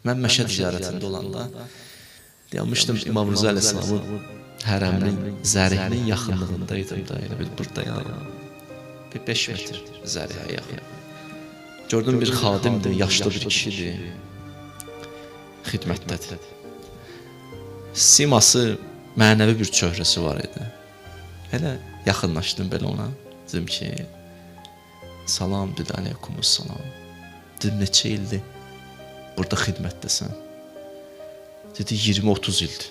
Mən Məşəd ziyarətində olanda dayanmışdım İmam Rıza Əleyhisselamın hərəminin, zərihinin yaxınlığındaydım da, elə bil burada yani. Bir 5 metr zərihə yaxın. Gördüm bir xadimdir, yaşlı bir kişidir, xidmətdədir. Siması, mənəvi bir çöhrəsi var idi. Elə yaxınlaşdım belə ona, dedim ki, salam, dedi, aleykumus salam. Dedim, neçə ildir burada xidmətdəsən? Dedi, 20-30 ildir.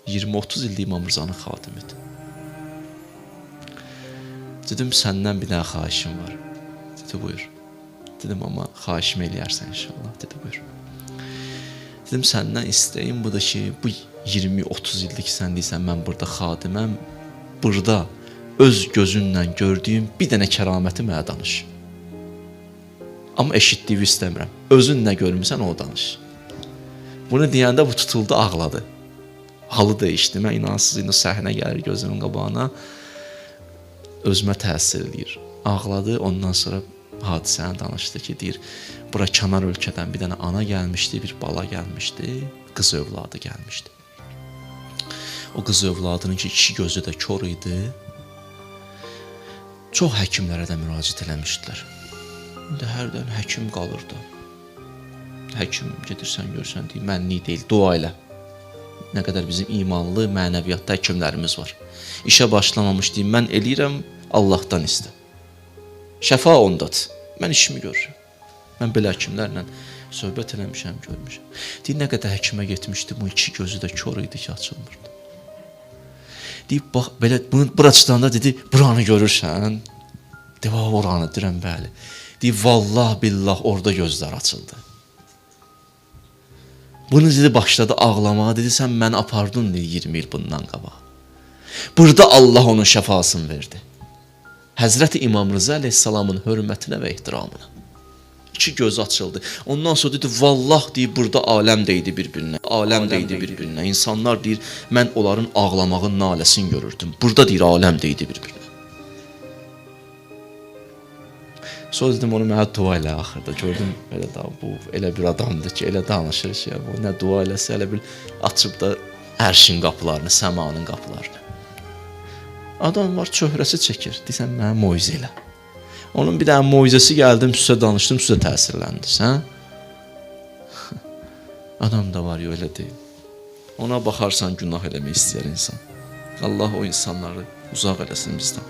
20-30 ildir İmam Rızanın xadimidir. Dedim, səndən bir dənə xahişim var. Dedi, buyur. Dedim, amma xahişimi eləyərsən inşallah. Dedi, buyur. Dedim, səndən istəyim budur ki, bu 20-30 ildir ki, sən deyirsən, mən burada xadiməm, burada öz gözünlə gördüyüm bir dənə kəraməti mənə danış. Amma eşitdiyimi istəmirəm. Özün nə görmüsən, o danış. Bunu deyəndə bu tutuldu, ağladı. Halı dəyişdi. Mən inansız, indi səhnə gəlir gözümün qabağına. Özümə təsir edir. Ağladı, ondan sonra hadisəni danışdı ki, deyir, bura kənar ölkədən bir dənə ana gəlmişdi, bir bala gəlmişdi, qız övladı gəlmişdi. O qız övladının ki, 2 gözü də kör idi. Çox həkimlərə də müraciət eləmişdilər. İndi hərdən həkim qalırdı. Həkim gedirsən, görsən, deyir, mənlik deyil, dua elə. Nə qədər bizim imanlı, mənəviyyatda həkimlərimiz var. İşə başlamamış deyim, mən eləyirəm, Allahdan istə. Şəfa ondadır. Mən işimi görürəm. Mən belə həkimlərlə söhbət eləmişəm, görmüşəm. Deyir, nə qədər həkimə getmişdi, bu 2 gözü də kör idi ki, açılmırdı. Deyir, bax, belə, bura çıxanda dedi, buranı görürsən? Deyir, oranı, deyirəm, bəli. Deyir, vallah, billah, orada gözlər açıldı. Bunu dedi, başladı ağlamağa, dedi, sən məni apardın, dedi, 20 il bundan qabağa. Burada Allah onun şəfasını verdi. Həzrəti İmam Rıza Əleyhisselamın hörmətinə və ehtiramına. 2 gözü açıldı. Ondan sonra dedi, vallah, deyir, burada aləm deydi bir-birinə. Aləm deydi bir-birinə. İnsanlar deyir, mən onların ağlamağın naləsini görürdüm. Burada deyir, aləm deydi bir-birinə. Sonra dedim, onu mənə dua elə axırda. Gördüm, elə da, bu elə bir adamdır ki, elə danışır ki, bu nə dua eləsə, elə bil açıb da ərşin qapılarını, səmanın qapılarını. Adam var, çöhrəsi çəkir. Deyirsən, mənə moizə elə. Onun bir dənə moizəsi gəldim, sizə danışdım, sizə təsirləndiniz, hə? Adam da var, yox, elə deyil. Ona baxarsan, günah eləmək istəyər insan. Allah o insanları uzaq eləsin bizdən.